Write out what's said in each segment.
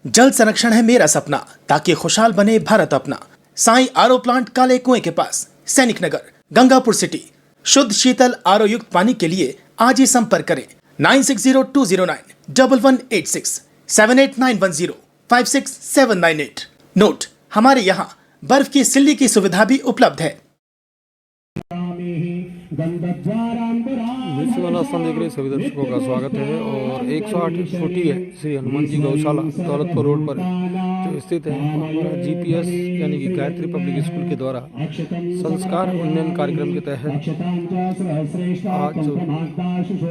जल संरक्षण है मेरा सपना, ताकि खुशहाल बने भारत अपना। साई आरओ प्लांट काले कुएं के पास, सैनिक नगर, गंगापुर सिटी। शुद्ध शीतल आरओ युक्त पानी के लिए आज ही संपर्क करें 9602091186 7891056798। नोट, हमारे यहाँ बर्फ की सिल्ली की सुविधा भी उपलब्ध है। विश्वनाथ देख रहे सभी दर्शकों का स्वागत है। और 108 फुटी है श्री हनुमान जी गौशाला दौलतपुर रोड पर जो स्थित है, हमारा जीपीएस यानी कि गायत्री पब्लिक स्कूल के द्वारा संस्कार उन्नयन कार्यक्रम के तहत आज जो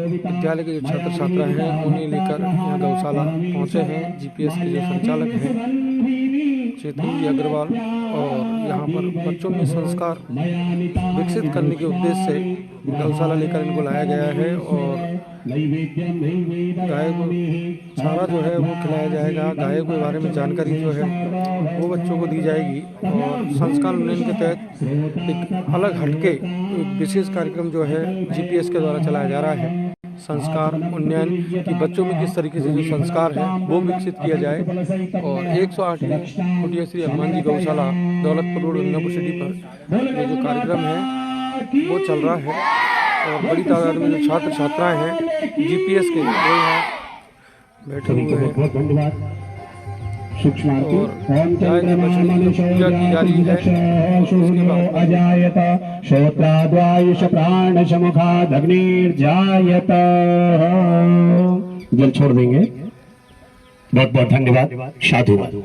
विद्यालय के जो छात्र छात्रा हैं उन्हें लेकर यहाँ गौशाला पहुँचे हैं। जीपीएस के जो संचालक हैं चेतन जी अग्रवाल, और यहाँ पर बच्चों में संस्कार विकसित करने के उद्देश्य से गौशाला लेकर इनको लाया गया है। और गाय को चारा जो है वो खिलाया जाएगा, गाय के बारे में जानकारी जो है वो बच्चों को दी जाएगी। और संस्कार उन्नयन के तहत एक अलग हटके एक विशेष कार्यक्रम जो है जीपीएस के द्वारा चलाया जा रहा है। संस्कार उन्नयन की बच्चों में किस तरीके से जो संस्कार है वो विकसित किया जाए। और 108 फुटिया श्री हनुमान जी गौशाला दौलतपुर रोड गंगापुर सिटी पर ये जो कार्यक्रम है वो चल रहा है। और बड़ी तादाद में जो छात्र छात्राएं हैं जीपीएस के वो यहाँ बैठे हुए हैं। और गाय के बछड़े की पूजा की जा रही है। उसके बाद अजायत श्रोत्राद्वायुष प्राणशमुखाद् अग्निर्जायत। जल छोड़ देंगे। बहुत बहुत धन्यवाद, साधुवाद।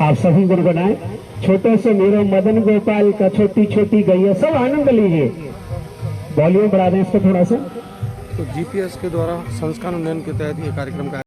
आप सभी गुनगुनाएं। छोटे से मेरे मदन गोपाल का छोटी छोटी गैया, सब आनंद लीजिए। वॉल्यूम बढ़ा दें इसको थोड़ा सा। तो जीपीएस के द्वारा संस्कार उन्नयन के तहत ये कार्यक्रम का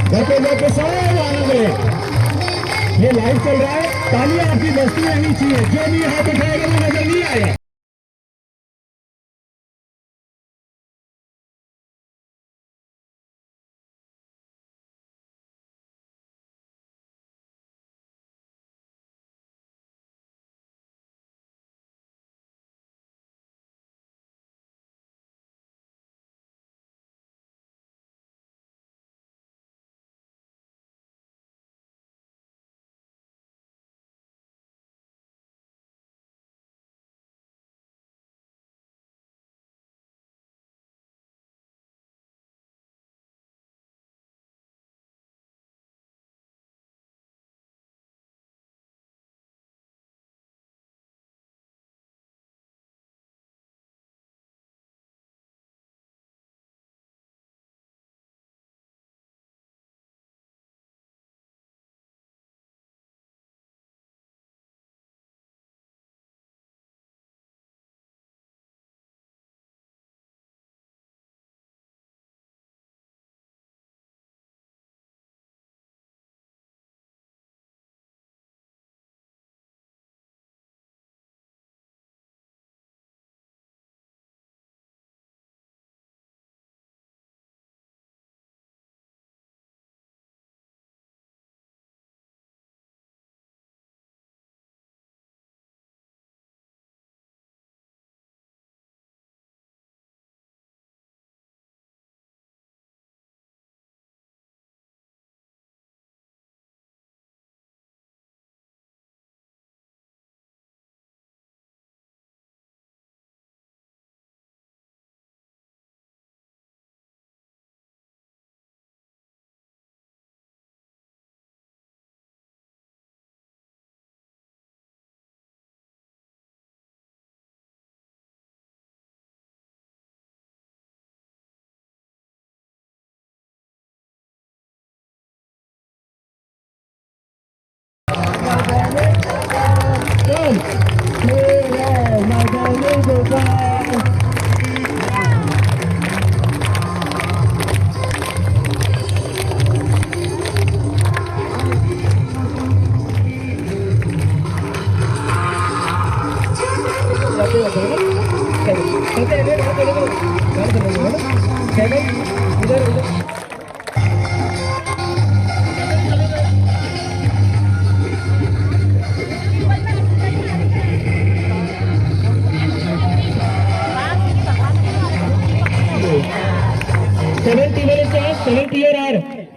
घर पे जाके सब आनंद ले। ये लाइव चल रहा है, तालियां आपकी बस्ती रहनी चाहिए। जो भी हाथ उठाएगा वो नजर नहीं आएगा।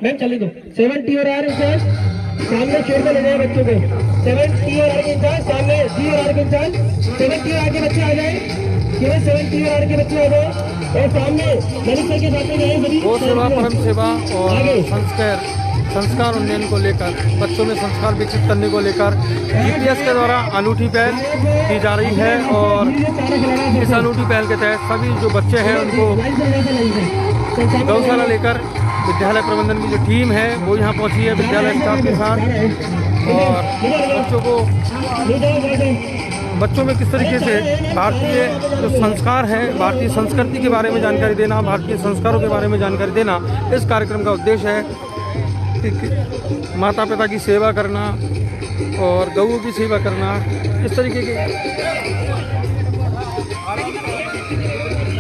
मैम चले दो 70 और आर इंचार्ज सामने छोड़ कर ले जाए बच्चों को। 70 और आर के इंचार्ज सामने, जी और आर के इंचार्ज 70 और आर के बच्चे आ जाए, केवल 70 और आर के बच्चे आ जाए और सामने मनीषा के साथ में सभी गौ सेवा, परम सेवा और संस्कार उन्नयन को लेकर, बच्चों में संस्कार विकसित करने को लेकर जीपीएस के द्वारा अनूठी पहल की जा रही है। और इस अनूठी पहल के तहत सभी जो बच्चे हैं उनको गौशाला लेकर विद्यालय प्रबंधन की जो टीम है वो यहाँ पहुँची है विद्यालय स्टाफ के साथ। और बच्चों में किस तरीके से भारतीय जो संस्कार हैं, भारतीय संस्कृति के बारे में जानकारी देना, भारतीय संस्कारों के बारे में जानकारी देना इस कार्यक्रम का उद्देश्य है। कि माता पिता की सेवा करना और गऊ की सेवा करना, इस तरीके के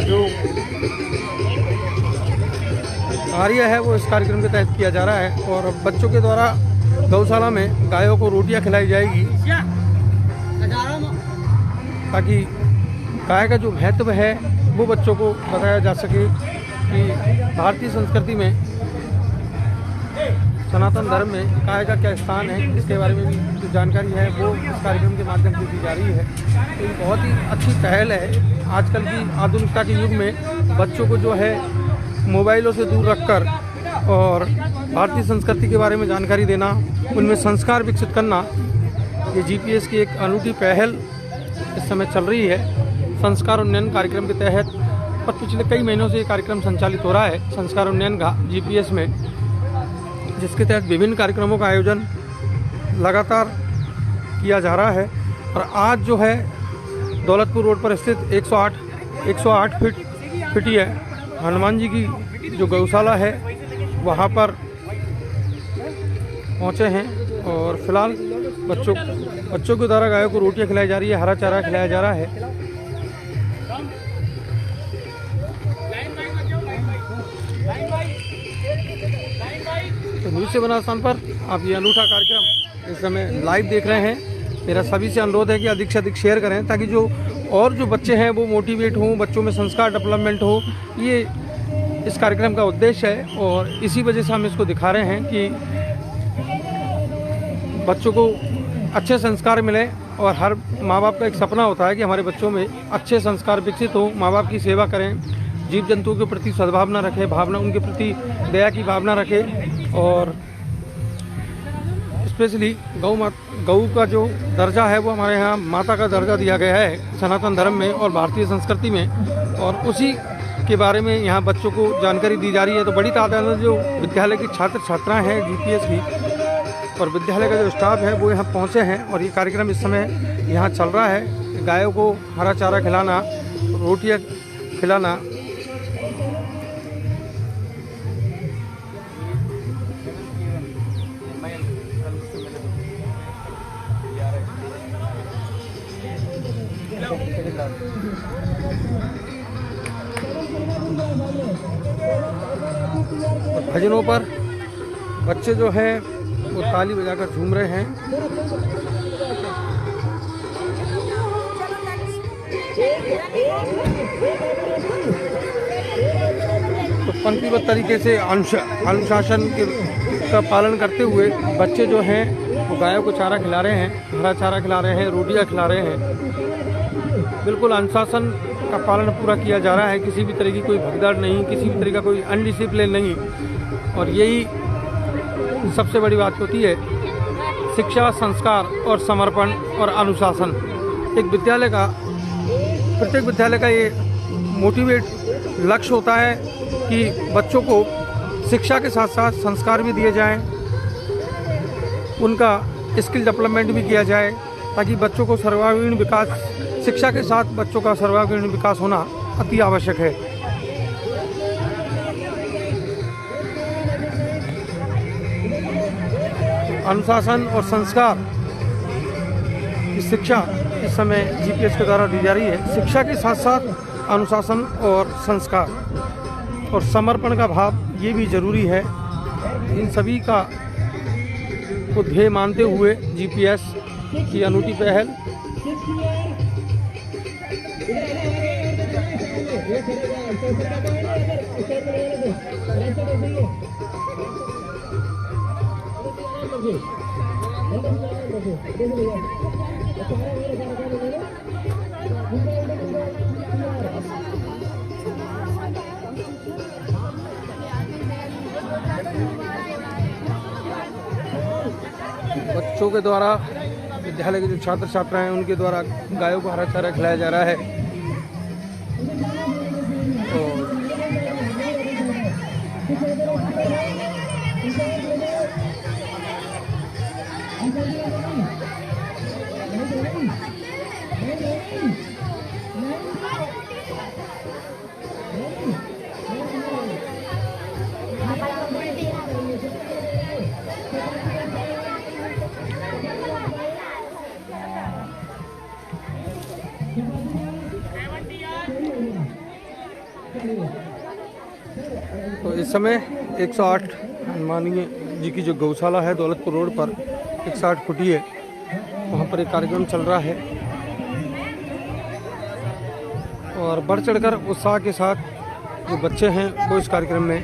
जो कार्य है वो इस कार्यक्रम के तहत किया जा रहा है। और बच्चों के द्वारा गौशाला में गायों को रोटियां खिलाई जाएगी ताकि गाय का जो महत्व है वो बच्चों को बताया जा सके कि भारतीय संस्कृति में, सनातन धर्म में गाय का क्या स्थान है, इसके बारे में भी जो जानकारी है वो इस कार्यक्रम के माध्यम से दी जा रही है। तो ये बहुत ही अच्छी पहल है। आजकल की आधुनिकता के युग में बच्चों को जो है मोबाइलों से दूर रखकर और भारतीय संस्कृति के बारे में जानकारी देना, उनमें संस्कार विकसित करना, ये जीपीएस की एक अनूठी पहल इस समय चल रही है संस्कार उन्नयन कार्यक्रम के तहत। और पिछले कई महीनों से ये कार्यक्रम संचालित हो रहा है संस्कार उन्नयन का जीपीएस में, जिसके तहत विभिन्न कार्यक्रमों का आयोजन लगातार किया जा रहा है। और आज जो है दौलतपुर रोड पर स्थित 108 फीट है हनुमान जी की जो गौशाला है, वहाँ पर पहुँचे हैं और फिलहाल बच्चों के द्वारा गायों को रोटियां खिलाई जा रही है, हरा चारा खिलाया जा रहा है। तो न्यूज़ से बना स्थान पर आप ये अनूठा कार्यक्रम इस समय लाइव देख रहे हैं। मेरा सभी से अनुरोध है कि अधिक से अधिक शेयर करें ताकि जो बच्चे हैं वो मोटिवेट हों, बच्चों में संस्कार डेवलपमेंट हो। ये इस कार्यक्रम का उद्देश्य है और इसी वजह से हम इसको दिखा रहे हैं कि बच्चों को अच्छे संस्कार मिले। और हर माँ बाप का एक सपना होता है कि हमारे बच्चों में अच्छे संस्कार विकसित हो, माँ बाप की सेवा करें, जीव जंतुओं के प्रति सद्भावना रखें, उनके प्रति दया की भावना रखें। और स्पेशली गऊ का जो दर्जा है वो हमारे यहाँ माता का दर्जा दिया गया है सनातन धर्म में और भारतीय संस्कृति में, और उसी के बारे में यहाँ बच्चों को जानकारी दी जा रही है। तो बड़ी तादाद में जो विद्यालय की छात्र छात्राएँ हैं जीपीएस की और विद्यालय का जो स्टाफ है वो यहाँ पहुँचे हैं और ये कार्यक्रम इस समय यहाँ चल रहा है। गायों को हरा चारा खिलाना, रोटियाँ खिलाना। भजनों पर बच्चे जो हैं वो ताली बजाकर झूम रहे हैं। तो पंक्तिबद्ध तरीके से अनुशासन का पालन करते हुए बच्चे जो हैं वो गायों को चारा खिला रहे हैं, हरा चारा खिला रहे हैं, रोटियां खिला रहे हैं। बिल्कुल अनुशासन का पालन पूरा किया जा रहा है, किसी भी तरह की कोई भगदड़ नहीं, किसी भी तरह का कोई अनडिसिप्लिन नहीं। और यही सबसे बड़ी बात होती है, शिक्षा, संस्कार और समर्पण और अनुशासन। प्रत्येक विद्यालय का ये मोटिवेट लक्ष्य होता है कि बच्चों को शिक्षा के साथ साथ संस्कार भी दिए जाएं, उनका स्किल डेवलपमेंट भी किया जाए ताकि बच्चों को सर्वांगीण विकास, शिक्षा के साथ बच्चों का सर्वांगीण विकास होना अति आवश्यक है। अनुशासन और संस्कार की शिक्षा इस समय जीपीएस के द्वारा दी जा रही है। शिक्षा के साथ साथ अनुशासन और संस्कार और समर्पण का भाव ये भी जरूरी है। इन सभी का को ध्येय मानते हुए जीपीएस की अनूठी पहल। बच्चों के द्वारा, विद्यालय के जो छात्र छात्राएं हैं उनके द्वारा गायों को हरा चारा खिलाया जा रहा है। तो इस समय 108 हनुमानीय जी की जो गौशाला है दौलतपुर रोड पर 108 फुटी है, वहाँ पर एक कार्यक्रम चल रहा है और बढ़ चढ़कर उत्साह के साथ जो बच्चे हैं वो इस कार्यक्रम में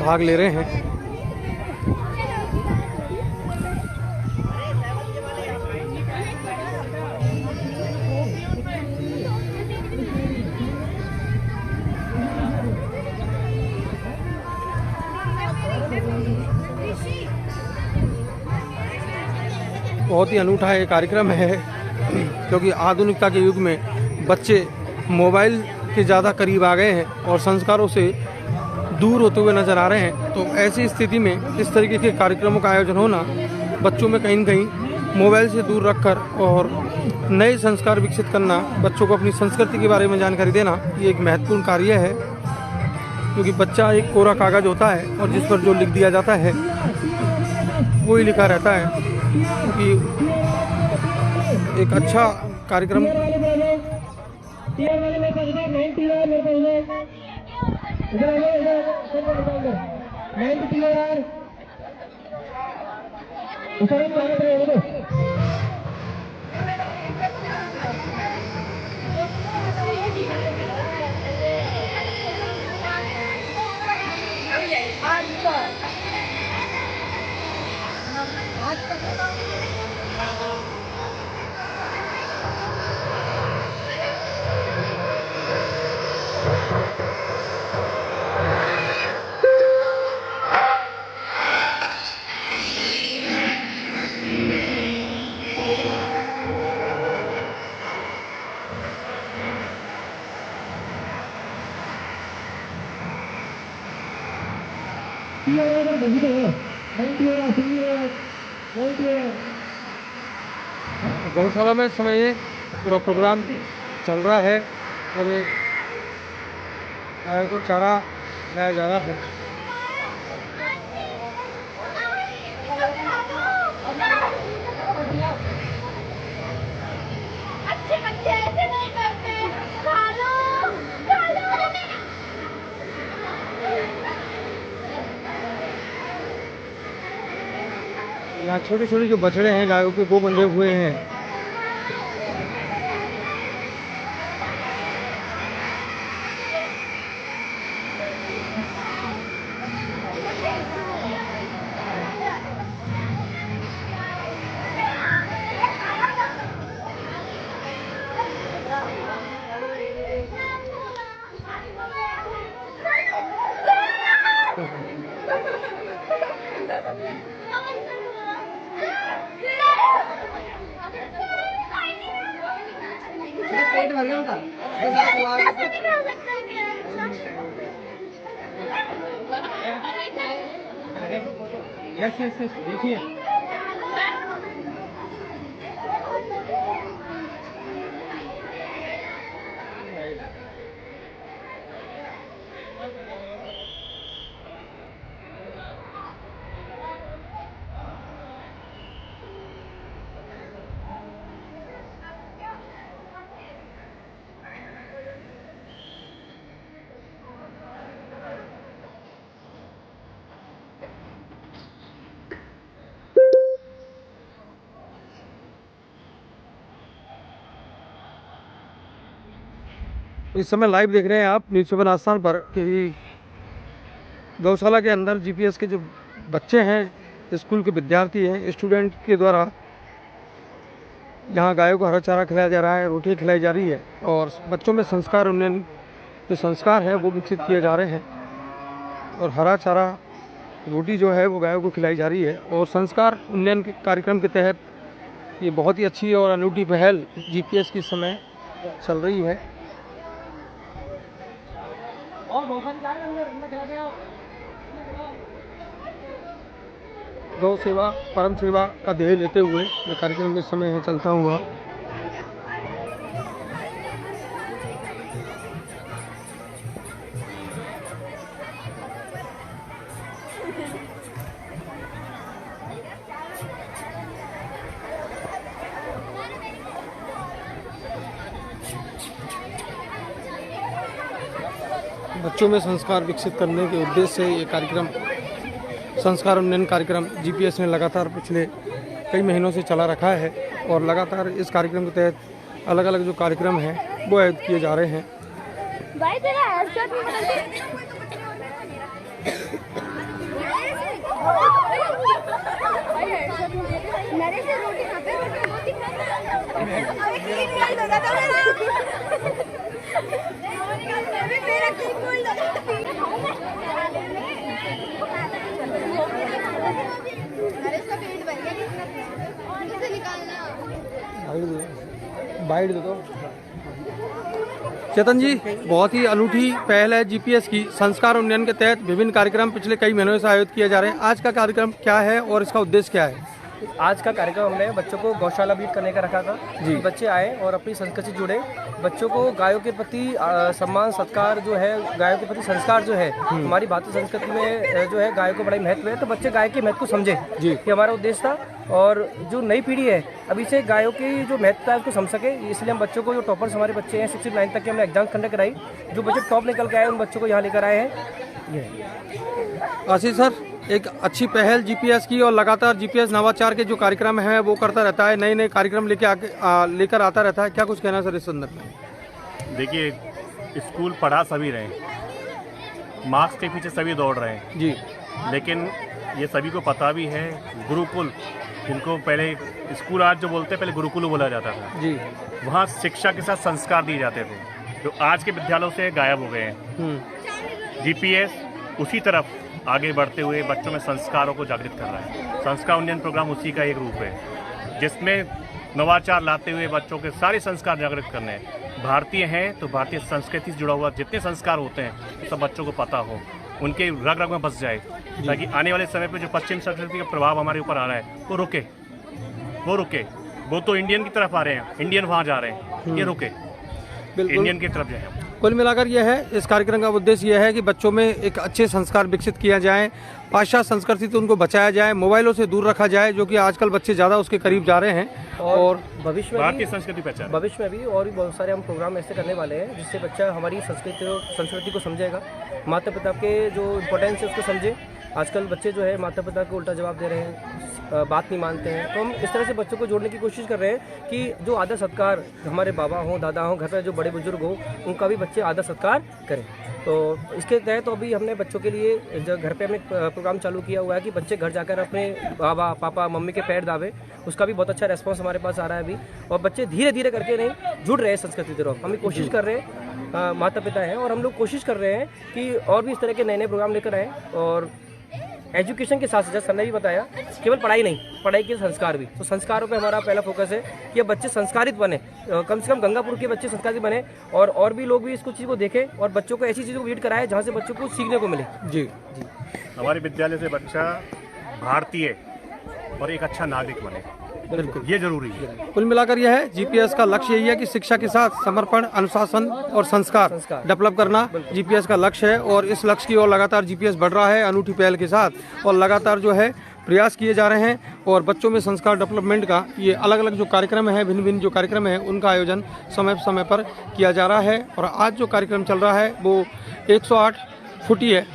भाग ले रहे हैं। बहुत ही अनूठा ये कार्यक्रम है क्योंकि आधुनिकता के युग में बच्चे मोबाइल के ज़्यादा करीब आ गए हैं और संस्कारों से दूर होते हुए नज़र आ रहे हैं। तो ऐसी स्थिति में इस तरीके के कार्यक्रमों का आयोजन होना बच्चों में कहीं न कहीं मोबाइल से दूर रखकर और नए संस्कार विकसित करना, बच्चों को अपनी संस्कृति के बारे में जानकारी देना, ये एक महत्वपूर्ण कार्य है। क्योंकि बच्चा एक कोरा कागज़ होता है और जिस पर जो लिख दिया जाता है वो ही लिखा रहता है कि एक अच्छा कार्यक्रम टीआर वाले मेरे पास मेन टीआर मेरे पास इधर इधर 9 टीआर उधर ही मार रहे हो गौशाला में इस समय ये पूरा प्रोग्राम चल रहा है और ये गाय को चारा लाया जा रहा है। अच्छे बच्चे ऐसे नहीं करते, खा लो, खा लो। यहाँ छोटे छोटे जो बछड़े हैं गायों के वो बंधे हुए हैं। पेट भर गया उनका। यस देखिए इस समय लाइव देख रहे हैं आप न्यूज़7 आस्थान पर कि गौशाला के अंदर जीपीएस के जो बच्चे हैं, स्कूल के विद्यार्थी हैं, स्टूडेंट के द्वारा यहाँ गायों को हरा चारा खिलाया जा रहा है, रोटी खिलाई जा रही है और बच्चों में संस्कार उन्नयन जो संस्कार है वो विकसित किए जा रहे हैं और हरा चारा रोटी जो है वो गायों को खिलाई जा रही है। और संस्कार उन्नयन के कार्यक्रम के तहत ये बहुत ही अच्छी और अनूठी पहल जीपीएस की समय चल रही है। गौ सेवा परम सेवा का ध्येय लेते हुए ये कार्यक्रम इस समय चलता हुआ बच्चों में संस्कार विकसित करने के उद्देश्य से ये कार्यक्रम संस्कार उन्नयन कार्यक्रम जीपीएस ने लगातार पिछले कई महीनों से चला रखा है और लगातार इस कार्यक्रम के तहत अलग अलग जो कार्यक्रम हैं वो आयोजित किए जा रहे हैं। भाई तेरा हेडशॉट भी बदल दे। मेरे से रोटी खाते अरे क्लीन कर दो ना मेरा क्लीन कर दो। अरे इसका पेट भर गया कैसे निकालना। बाइट दे दो। चेतन जी, बहुत ही अनूठी पहल है जीपीएस की। संस्कार उन्नयन के तहत विभिन्न कार्यक्रम पिछले कई महीनों से आयोजित किए जा रहे हैं। आज का कार्यक्रम क्या है और इसका उद्देश्य क्या है? आज का कार्यक्रम हमने बच्चों को गौशाला विजिट करने का रखा था कि बच्चे आए और अपनी संस्कृति से जुड़े। बच्चों को गायों के प्रति सम्मान सत्कार जो है, गायों के प्रति संस्कार जो है, हमारी भारतीय संस्कृति में जो है गायों को बड़ा ही महत्व है। तो बच्चे गाय के महत्व को समझे, ये हमारा उद्देश्य था। और जो नई पीढ़ी है अभी से गायों की जो महत्वता है उसको समझ सके, इसलिए हम बच्चों को, जो टॉपर्स हमारे बच्चे हैं 6 से 9 तक के, हमने एग्जाम कंडक्ट कराई। जो बच्चे टॉप निकल के आए उन बच्चों को यहाँ लेकर आए हैं। आशीष सर, एक अच्छी पहल जीपीएस की, और लगातार जीपीएस नवाचार के जो कार्यक्रम है वो करता रहता है, नए नए कार्यक्रम लेकर आता रहता है। क्या कुछ कहना है सर इस संदर्भ में? देखिए, स्कूल पढ़ा सभी रहे, मार्क्स के पीछे सभी दौड़ रहे हैं जी, लेकिन ये सभी को पता भी है, गुरुकुल, जिनको पहले स्कूल आज जो बोलते हैं, पहले गुरुकुल बोला जाता था जी, वहाँ शिक्षा के साथ संस्कार दिए जाते थे, जो आज के विद्यालयों से गायब हो गए हैं। जीपीएस उसी तरफ आगे बढ़ते हुए बच्चों में संस्कारों को जागृत कर रहा है। संस्कार उन्नयन प्रोग्राम उसी का एक रूप है, जिसमें नवाचार लाते हुए बच्चों के सारे संस्कार जागृत करने हैं। भारतीय हैं तो भारतीय संस्कृति से जुड़ा हुआ जितने संस्कार होते हैं वो सब बच्चों को पता हो, उनके रग रग में बस जाए, ताकि आने वाले समय पे जो पश्चिम संस्कृति का प्रभाव हमारे ऊपर आ रहा है वो रुके। वो तो इंडियन की तरफ आ रहे हैं, इंडियन वहाँ जा रहे हैं, ये रुके, इंडियन की तरफ जाए। कुल मिलाकर यह है, इस कार्यक्रम का उद्देश्य यह है कि बच्चों में एक अच्छे संस्कार विकसित किया जाए, पाश्चात्य संस्कृति से उनको बचाया जाए, मोबाइलों से दूर रखा जाए, जो कि आजकल बच्चे ज़्यादा उसके करीब जा रहे हैं। और भविष्य में भारतीय संस्कृति पहचान, भविष्य में भी और भी बहुत सारे हम प्रोग्राम ऐसे करने वाले हैं जिससे बच्चा हमारी संस्कृति को समझेगा, माता पिता के जो इम्पोर्टेंस है उसको समझे। आजकल बच्चे जो है माता पिता को उल्टा जवाब दे रहे हैं, बात नहीं मानते हैं। तो हम इस तरह से बच्चों को जोड़ने की कोशिश कर रहे हैं कि जो आदर सत्कार, हमारे बाबा हों, दादा हों, घर पर जो बड़े बुजुर्ग हों, उनका भी बच्चे आदर सत्कार करें। तो इसके तहत तो अभी हमने बच्चों के लिए जो घर पे हमने प्रोग्राम चालू किया हुआ है कि बच्चे घर जाकर अपने बाबा पापा मम्मी के पैर दावे। उसका भी बहुत अच्छा रेस्पॉन्स हमारे पास आ रहा है अभी, और बच्चे धीरे धीरे करके नहीं जुड़ रहे हैं संस्कृति की तरफ। हम भी कोशिश कर रहे हैं, माता पिता हैं और हम लोग कोशिश कर रहे हैं कि और भी इस तरह के नए नए प्रोग्राम लेकर आएँ। और एजुकेशन के साथ साथ, जैसे सर ने भी बताया, केवल पढ़ाई नहीं, पढ़ाई के संस्कार भी। तो संस्कारों पे हमारा पहला फोकस है कि बच्चे संस्कारित बने, कम से कम गंगापुर के बच्चे संस्कारित बने, और भी लोग भी इसको चीज़ को देखें और बच्चों को ऐसी चीज़ों को विजिट कराएं जहाँ से बच्चों को सीखने को मिले। जी, हमारे विद्यालय से बच्चा भारतीय और एक अच्छा नागरिक बने, बिल्कुल ये जरूरी है। कुल मिलाकर यह है, जीपीएस का लक्ष्य यही है कि शिक्षा के साथ समर्पण, अनुशासन और संस्कार डेवलप करना जीपीएस का लक्ष्य है। और इस लक्ष्य की ओर लगातार जीपीएस बढ़ रहा है अनूठी पहल के साथ, और लगातार जो है प्रयास किए जा रहे हैं। और बच्चों में संस्कार डेवलपमेंट का ये अलग अलग जो कार्यक्रम है, भिन्न भिन्न जो कार्यक्रम है, उनका आयोजन समय समय पर किया जा रहा है। और आज जो कार्यक्रम चल रहा है वो 108 फुटी है,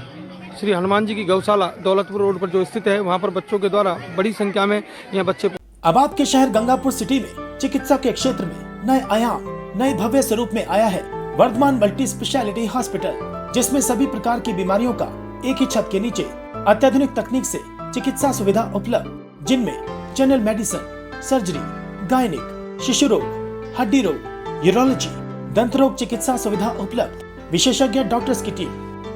श्री हनुमान जी की गौशाला दौलतपुर रोड पर जो स्थित है, वहाँ पर बच्चों के द्वारा बड़ी संख्या में यहाँ बच्चे। अब आपके शहर गंगापुर सिटी में चिकित्सा के क्षेत्र में नए आयाम, नए भव्य स्वरूप में आया है वर्धमान मल्टी स्पेशलिटी हॉस्पिटल, जिसमें सभी प्रकार की बीमारियों का एक ही छत के नीचे अत्याधुनिक तकनीक से चिकित्सा सुविधा उपलब्ध, जिनमें जनरल मेडिसिन, सर्जरी, गायनिक, शिशु रोग, हड्डी रोग, यूरोलॉजी, दंत रोग चिकित्सा सुविधा उपलब्ध, विशेषज्ञ डॉक्टर्स की टीम,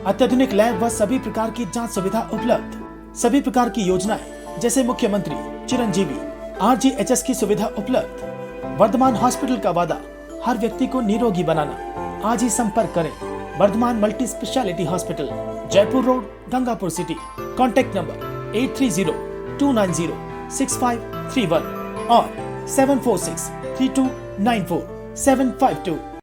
अत्याधुनिक लैब व सभी प्रकार की जांच सुविधा उपलब्ध, सभी प्रकार की योजनाएं जैसे मुख्यमंत्री चिरंजीवी RGHS की सुविधा उपलब्ध। वर्धमान हॉस्पिटल का वादा हर व्यक्ति को निरोगी बनाना। आज ही संपर्क करें Vardhman Multi Speciality Hospital, Jaipur Road, Gangapur City. Contact number 8302906531 और 7463294 752।